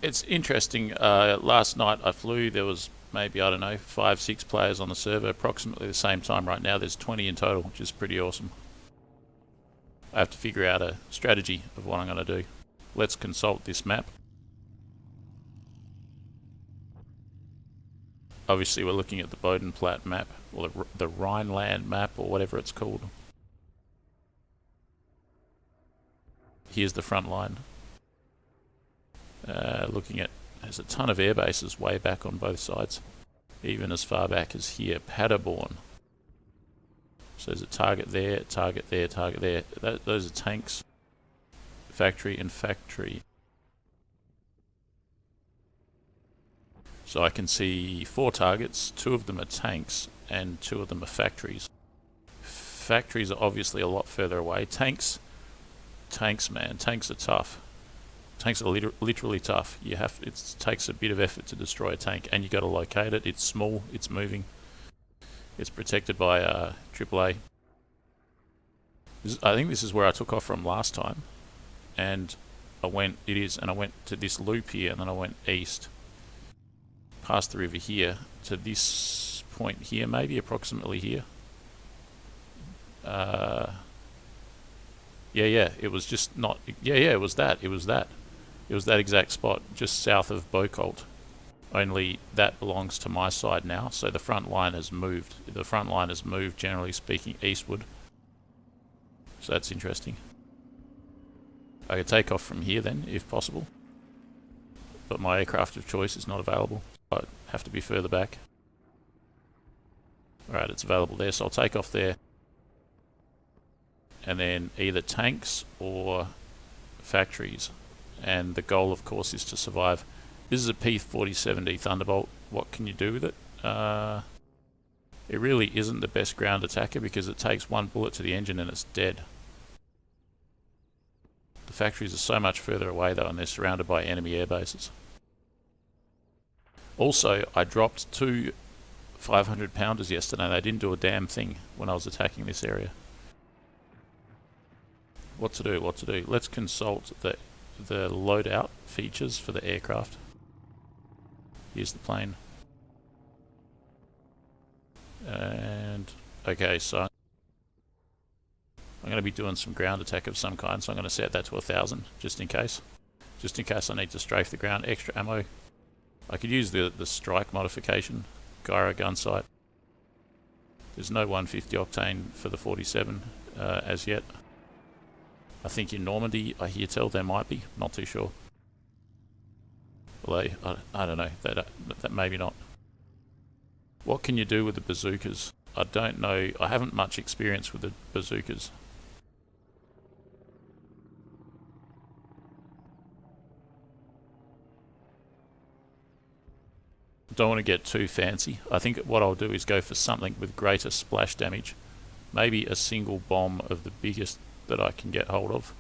It's interesting. Last night I flew, there was maybe, I don't know, 5, 6 players on the server, approximately the same time. Right now there's 20 in total, which is pretty awesome. I have to figure out a strategy of what I'm going to do. Let's consult this map. Obviously we're looking at the Bodenplatte map, or the Rhineland map, or whatever it's called. Here's the front line. Looking at, there's a ton of air bases way back on both sides, even as far back as here, Paderborn. So there's a target there, target there, target there. Those are tanks, factory and factory. So I can see 4 targets, 2 of them are tanks and 2 of them are factories. Factories are obviously a lot further away. Tanks, man, tanks are tough. Tanks are literally tough. It takes a bit of effort to destroy a tank, and you got to locate it. It's small, it's moving. It's protected by AAA. I think this is where I took off from last time, and I went to this loop here, and then I went east, past the river here to this point here, maybe approximately here. Yeah, it was just not. Yeah, it was that. It was that exact spot, just south of Bocholt. Only that belongs to my side now, so the front line has moved. The front line has moved, generally speaking, eastward. So that's interesting. I could take off from here then, if possible. But my aircraft of choice is not available. I have to be further back. Alright, it's available there, so I'll take off there. And then either tanks or factories. And the goal, of course, is to survive. This is a P47D Thunderbolt. What can you do with it? It really isn't the best ground attacker because it takes 1 bullet to the engine and it's dead. The factories are so much further away though, and they're surrounded by enemy air bases. Also, I dropped 2 500-pounders yesterday and they didn't do a damn thing when I was attacking this area. What to do? Let's consult the loadout features for the aircraft. Here's the plane. And okay, so I'm going to be doing some ground attack of some kind, so I'm going to set that to 1,000 just in case. Just in case I need to strafe the ground. Extra ammo. I could use the strike modification, gyro gun sight. There's no 150 octane for the 47 as yet. I think in Normandy, I hear tell there might be. Not too sure. Well, I don't know. That maybe not. What can you do with the bazookas? I don't know. I haven't much experience with the bazookas. Don't want to get too fancy. I think what I'll do is go for something with greater splash damage. Maybe a single bomb of the biggest that I can get hold of.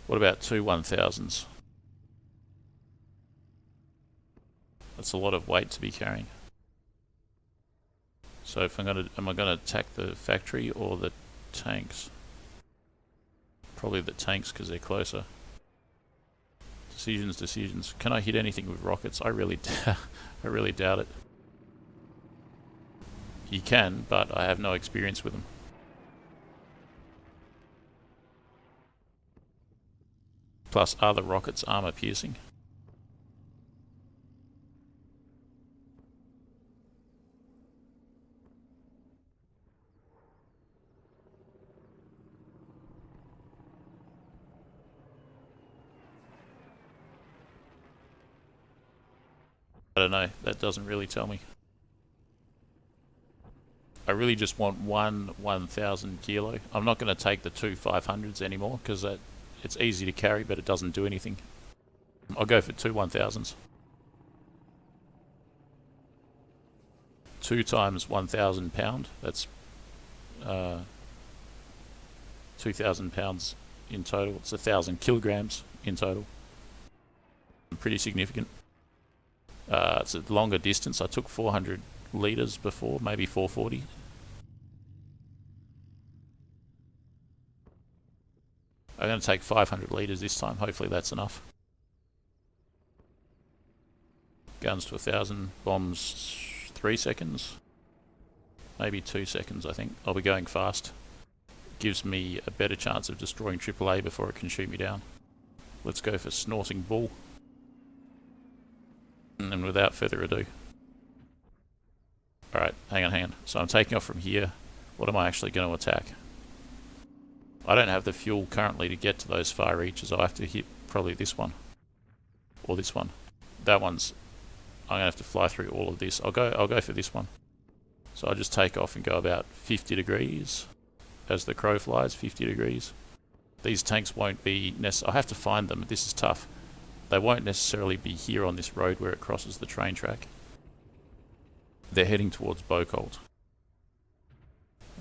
What about 2 1000s? That's a lot of weight to be carrying. So if am I gonna attack the factory or the tanks? Probably the tanks because they're closer. Decisions. Can I hit anything with rockets? I really doubt it. You can, but I have no experience with them. Plus, are the rockets armor piercing? I don't know, that doesn't really tell me. I really just want 1,000 kilo. I'm not going to take the 2 500s anymore because it's easy to carry but it doesn't do anything. I'll go for 2 1000s. 2 times 1,000 pound, that's 2,000 pounds in total. It's 1,000 kilograms in total. Pretty significant. It's a longer distance. I took 400 litres before, maybe 440. I'm going to take 500 litres this time. Hopefully that's enough. Guns to 1,000. Bombs 3 seconds. Maybe 2 seconds, I think. I'll be going fast. Gives me a better chance of destroying AAA before it can shoot me down. Let's go for Snorting Bull. And without further ado. Alright, hang on. So I'm taking off from here. What am I actually going to attack? I don't have the fuel currently to get to those far reaches. I'll have to hit probably this one. Or this one. That one's... I'm going to have to fly through all of this. I'll go for this one. So I'll just take off and go about 50 degrees. As the crow flies, 50 degrees. These tanks won't be necessarily... I have to find them. This is tough. They won't necessarily be here on this road where it crosses the train track. They're heading towards Bocolt.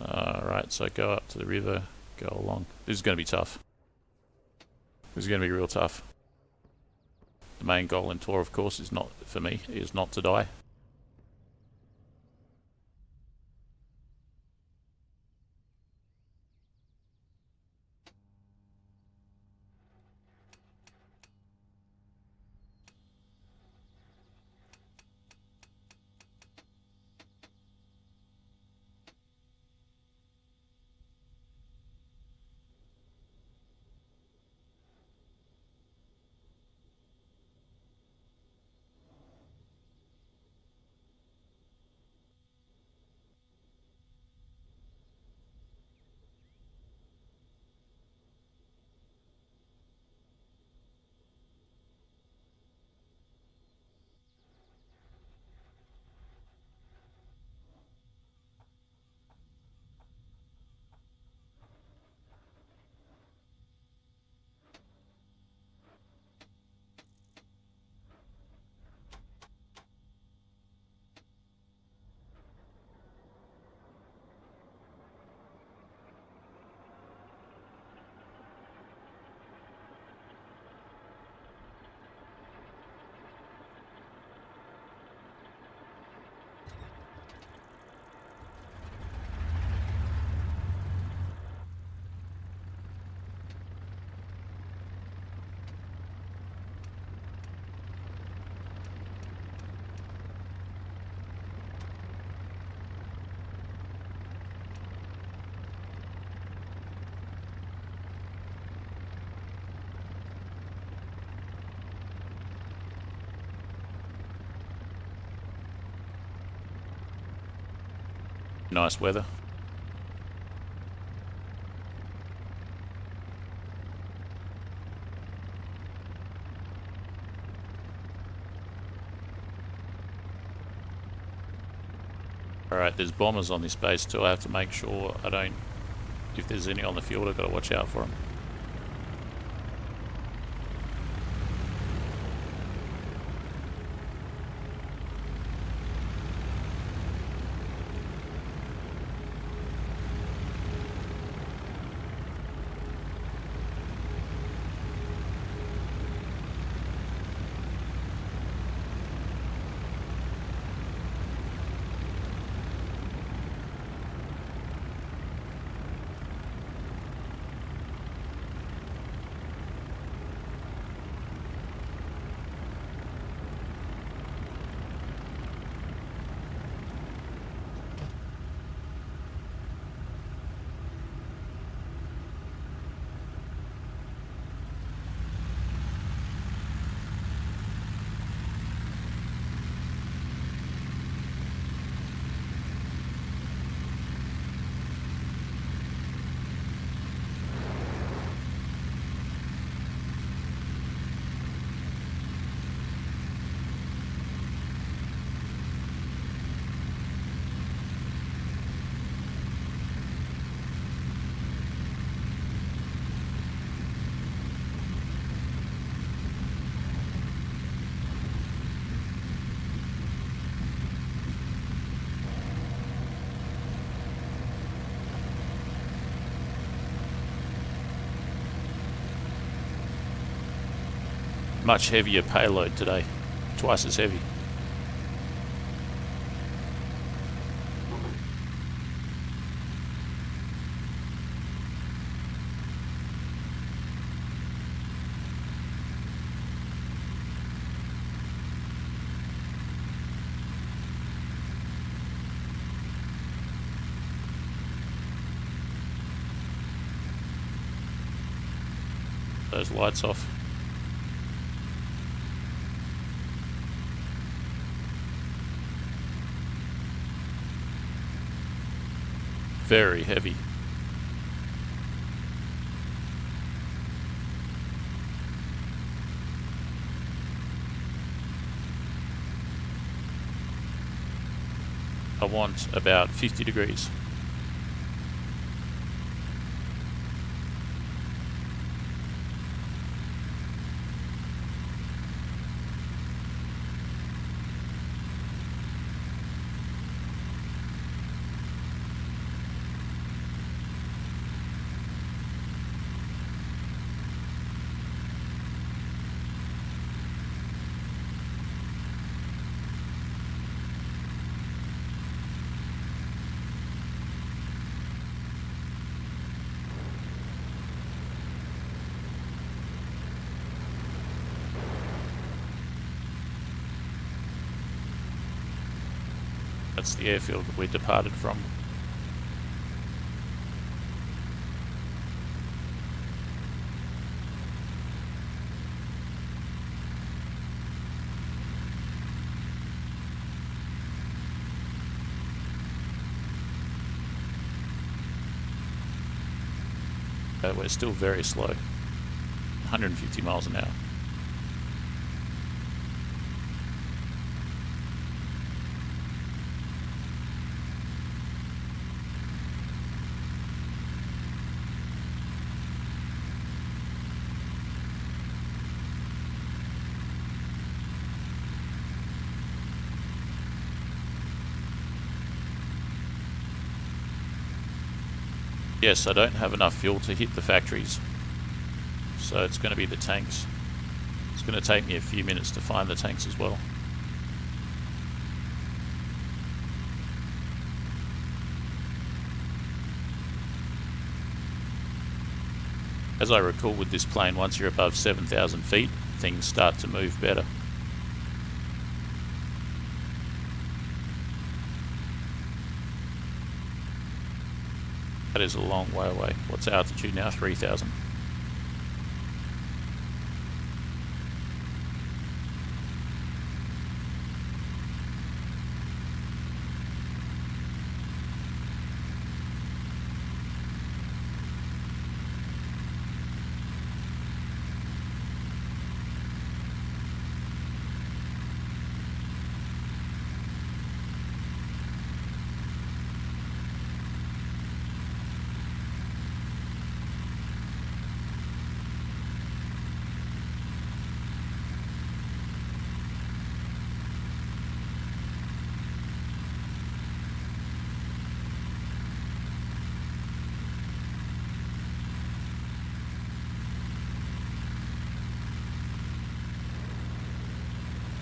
Alright, so go up to the river, go along. This is going to be tough. This is going to be real tough. The main goal in Tor, of course, is not, for me, is not to die. Nice weather. Alright, there's bombers on this base too. I have to make sure I don't... If there's any on the field, I've got to watch out for them. Much heavier payload today, twice as heavy. those lights off. Very heavy. I want about 50 degrees. That's the airfield that we departed from. We're still very slow. 150 miles an hour. Yes, I don't have enough fuel to hit the factories, so it's going to be the tanks. It's going to take me a few minutes to find the tanks as well. As I recall with this plane, once you're above 7,000 feet, things start to move better. That is a long way away. What's altitude now? 3,000.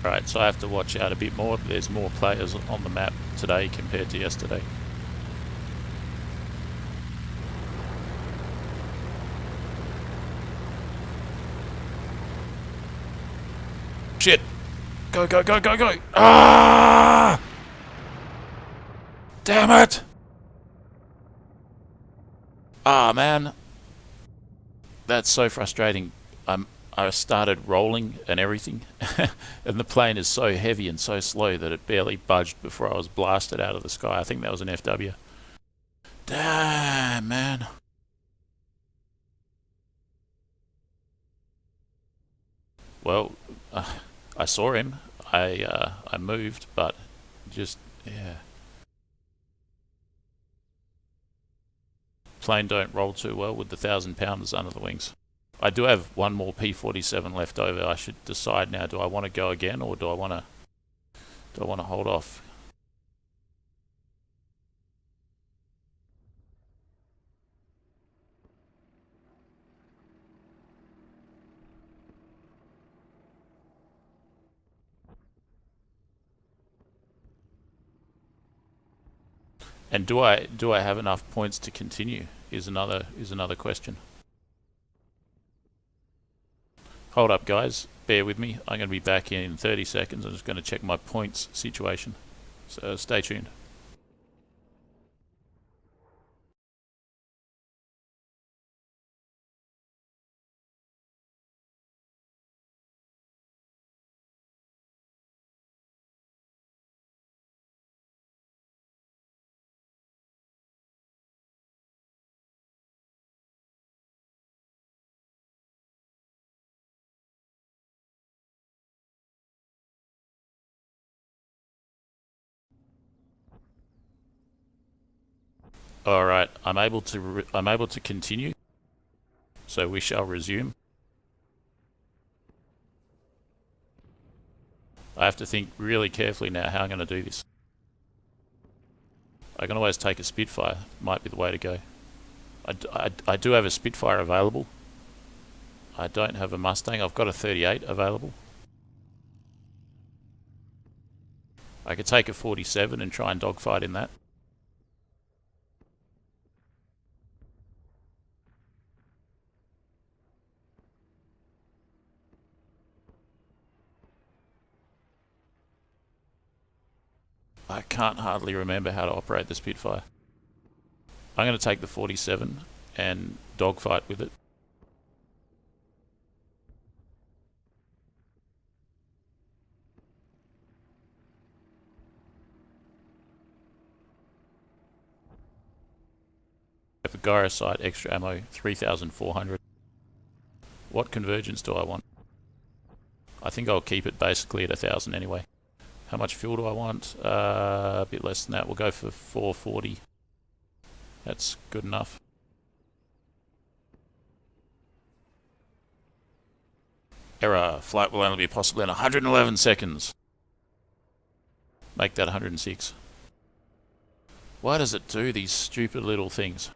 Right, so I have to watch out a bit more. There's more players on the map today compared to yesterday. Shit! Go, go, go, go, go! Ah! Damn it! Ah, man. That's so frustrating. I started rolling and everything, and the plane is so heavy and so slow that it barely budged before I was blasted out of the sky. I think that was an FW. Damn, man. Well, I saw him. I moved, but just, yeah. Plane don't roll too well with the 1,000-pounders under the wings. I do have one more P47 left over. I should decide now, do I want to go again, or do I want to hold off? And do I have enough points to continue is another question. Hold up, guys. Bear with me. I'm going to be back in 30 seconds. I'm just going to check my points situation. So stay tuned. All right, I'm able to continue. So we shall resume. I have to think really carefully now how I'm going to do this. I can always take a Spitfire. Might be the way to go. I do have a Spitfire available. I don't have a Mustang. I've got a 38 available. I could take a 47 and try and dogfight in that. I can't hardly remember how to operate the Spitfire. I'm going to take the 47 and dogfight with it. For gyro sight, extra ammo, 3,400. What convergence do I want? I think I'll keep it basically at 1,000 anyway. How much fuel do I want? A bit less than that. We'll go for 440. That's good enough. Error. Flight will only be possible in 111 seconds. Make that 106. Why does it do these stupid little things?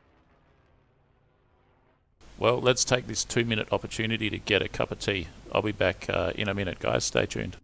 Well, let's take this 2-minute opportunity to get a cup of tea. I'll be back in a minute, guys. Stay tuned.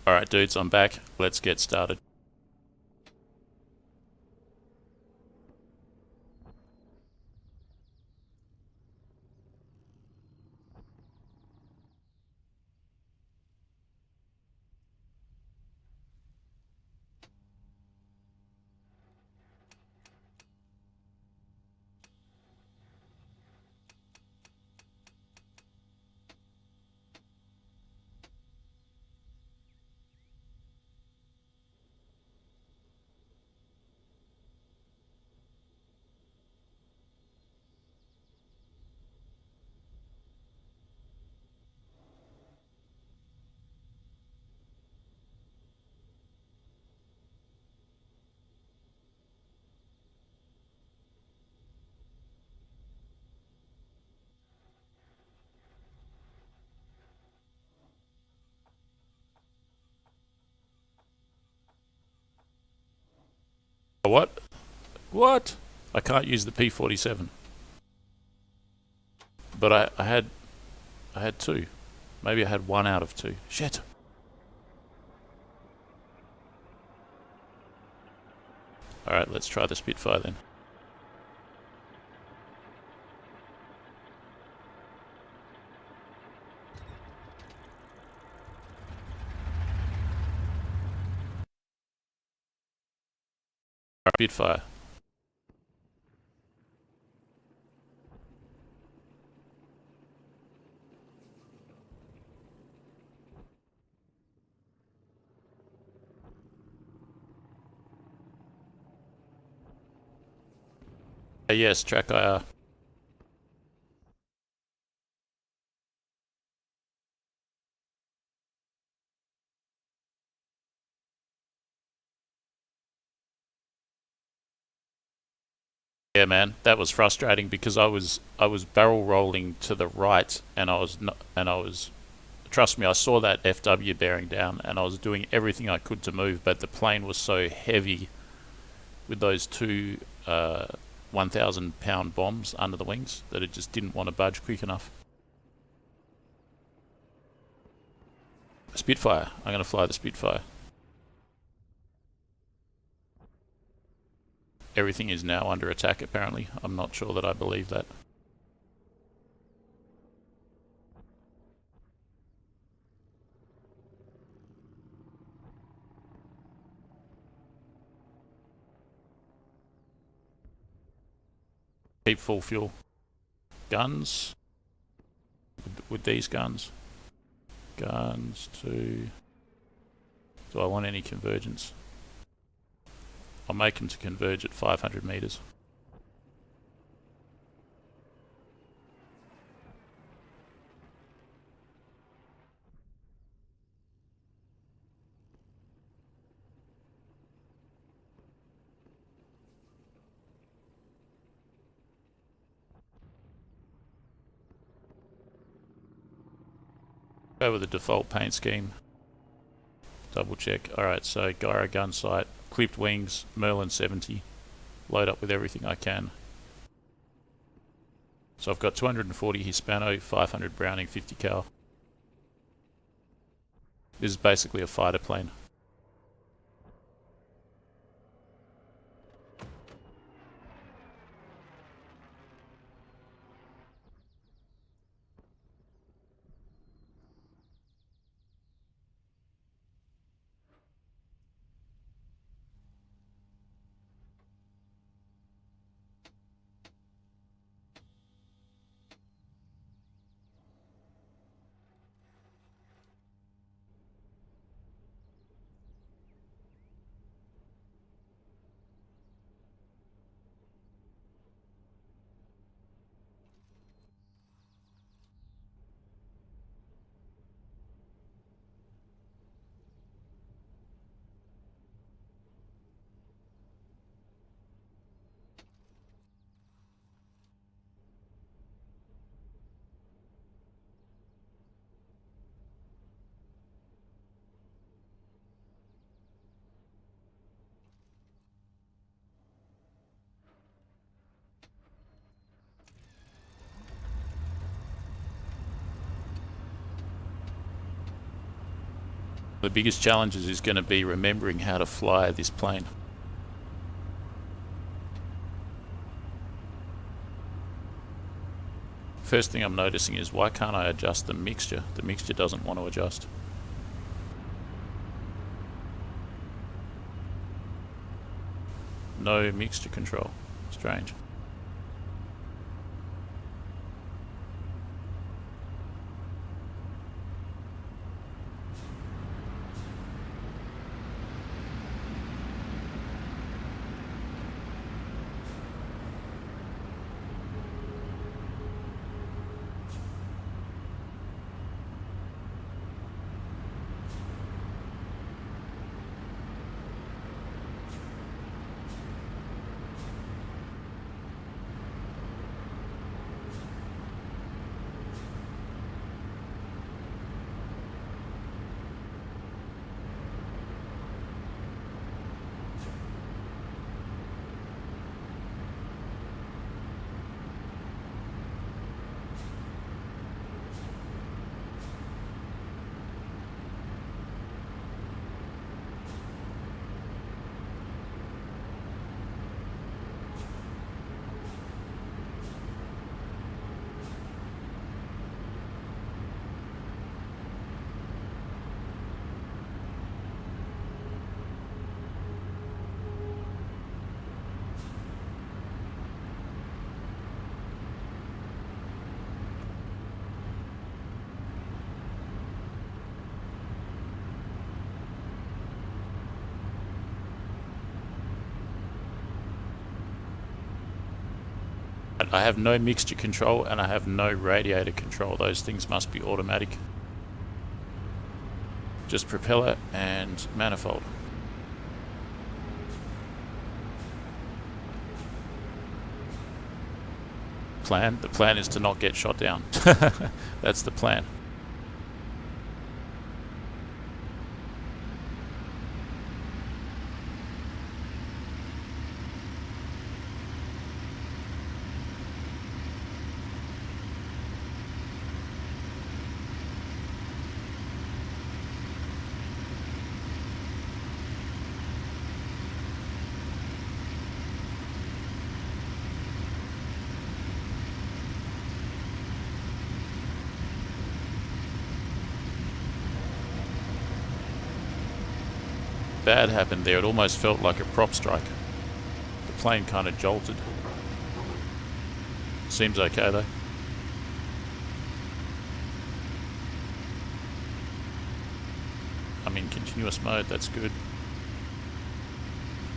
Alright, dudes, I'm back. Let's get started. What? I can't use the P47. But I had two. Maybe I had one out of two. Shit. Alright, let's try the Spitfire then. Spitfire. Yes, track IR. Yeah, man, that was frustrating because I was barrel rolling to the right, and I was trust me, I saw that FW bearing down, and I was doing everything I could to move, but the plane was so heavy with those two 1,000-pound bombs under the wings that it just didn't want to budge quick enough. Spitfire. I'm going to fly the Spitfire. Everything is now under attack, apparently. I'm not sure that I believe that. Keep full fuel. Guns. With these guns. Guns to... Do I want any convergence? I'll make them to converge at 500 meters. Go with the default paint scheme. Double check. Alright, so gyro gun sight, clipped wings, Merlin 70. Load up with everything I can. So I've got 240 Hispano, 500 Browning, 50 cal. This is basically a fighter plane. The biggest challenges is going to be remembering how to fly this plane. First thing I'm noticing is why can't I adjust the mixture? The mixture doesn't want to adjust. No mixture control. Strange. Right, I have no mixture control and I have no radiator control. Those things must be automatic. Just propeller and manifold. The plan is to not get shot down. That's the plan. Bad happened there. It almost felt like a prop strike. The plane kind of jolted. Seems okay though. I'm in continuous mode, that's good.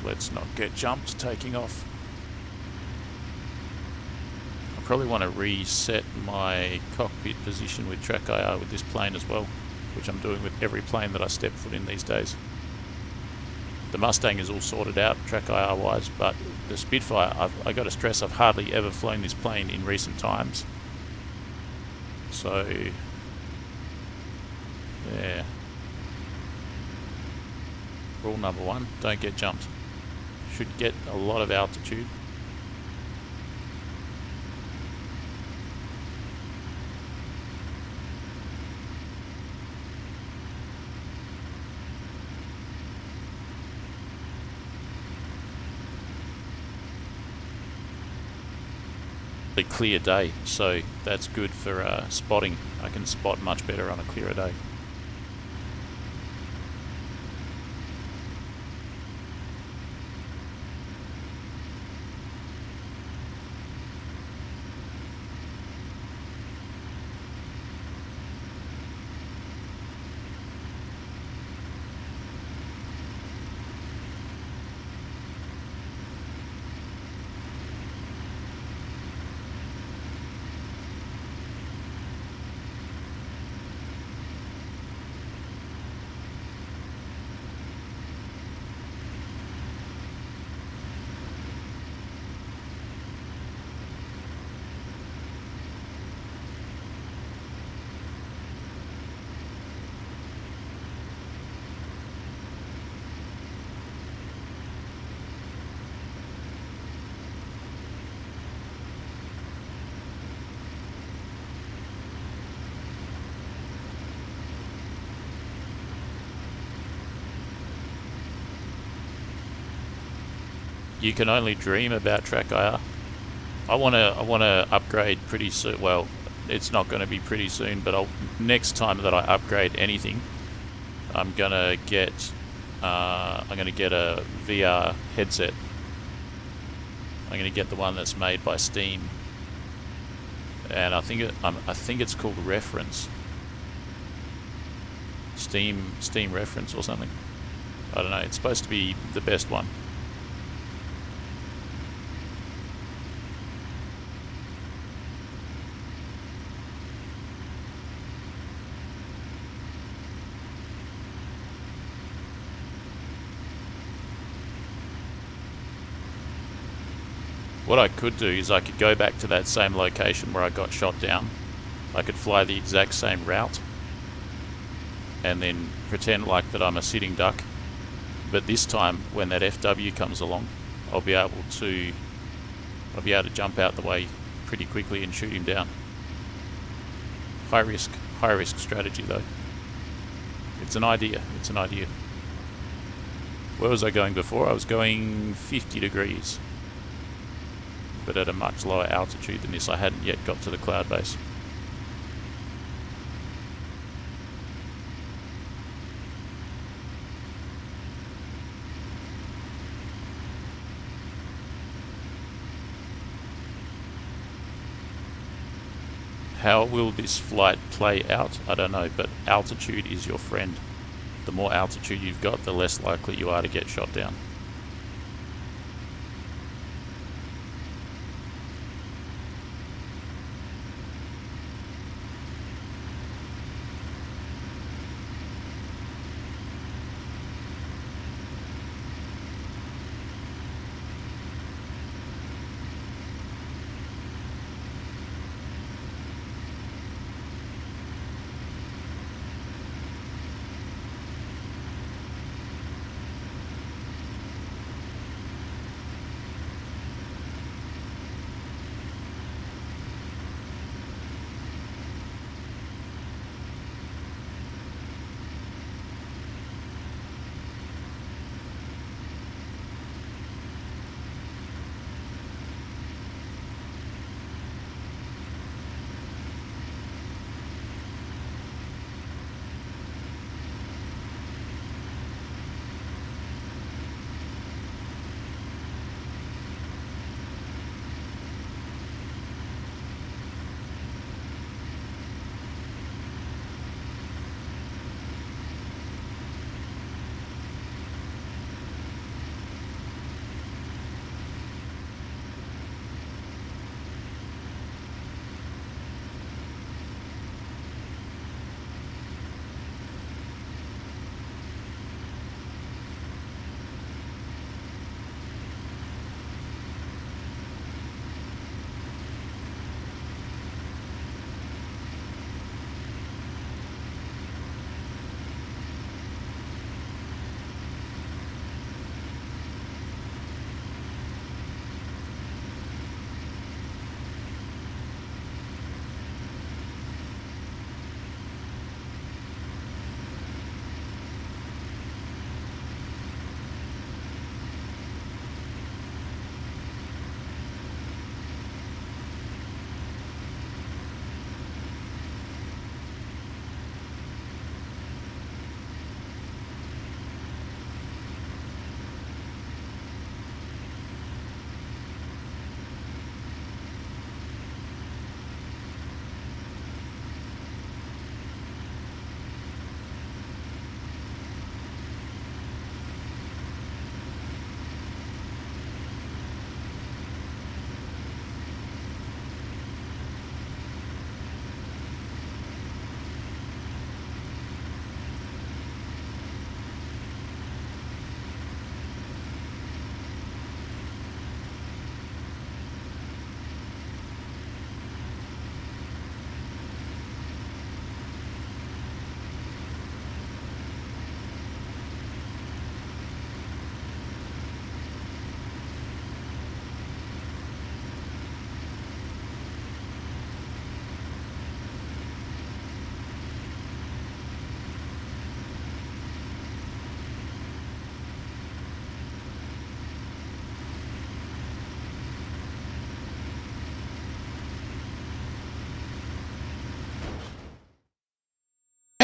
Let's not get jumped taking off. I probably want to reset my cockpit position with track IR with this plane as well, which I'm doing with every plane that I step foot in these days. The Mustang is all sorted out track IR wise, but the Spitfire, I got to stress, I've hardly ever flown this plane in recent times. So, yeah. Rule number one, don't get jumped. Should get a lot of altitude. A clear day, so that's good for spotting. I can spot much better on a clearer day. You can only dream about track IR. I want to upgrade pretty soon. Well, it's not going to be pretty soon, but next time that I upgrade anything, I'm gonna get a VR headset. I'm gonna get the one that's made by Steam, and I think it's called Reference. Steam Reference or something. I don't know. It's supposed to be the best one. What I could do is I could go back to that same location where I got shot down. I could fly the exact same route and then pretend like that I'm a sitting duck. But this time when that FW comes along, I'll be able to jump out the way pretty quickly and shoot him down. High risk strategy though. It's an idea. Where was I going before? I was going 50 degrees. But at a much lower altitude than this. I hadn't yet got to the cloud base. How will this flight play out? I don't know, but altitude is your friend. The more altitude you've got, the less likely you are to get shot down.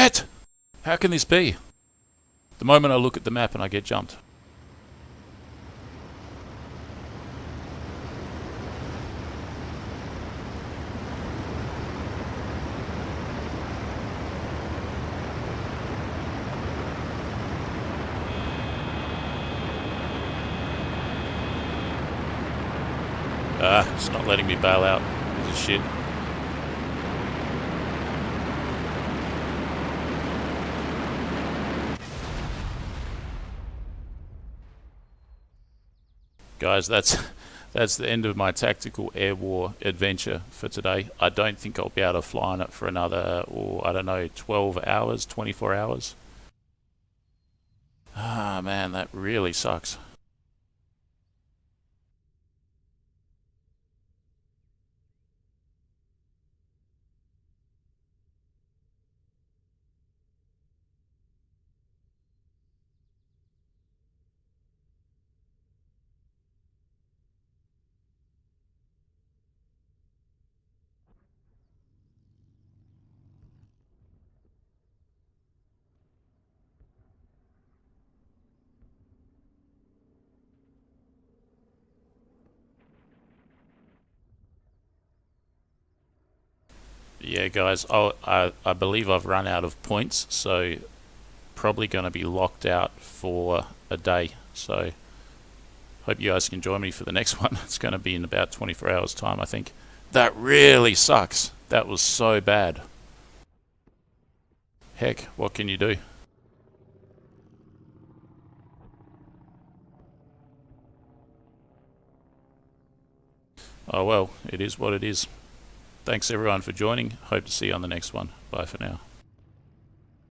Shit! How can this be? The moment I look at the map and I get jumped. It's not letting me bail out. This is shit. Guys, that's the end of my tactical air war adventure for today. I don't think I'll be able to fly on it for another, I don't know, 12 hours, 24 hours. Ah, man, that really sucks. Yeah, guys, I believe I've run out of points, so probably going to be locked out for a day. So hope you guys can join me for the next one. It's going to be in about 24 hours time, I think. That really sucks. That was so bad. Heck, what can you do? Oh well, it is what it is. Thanks everyone for joining. Hope to see you on the next one. Bye for now.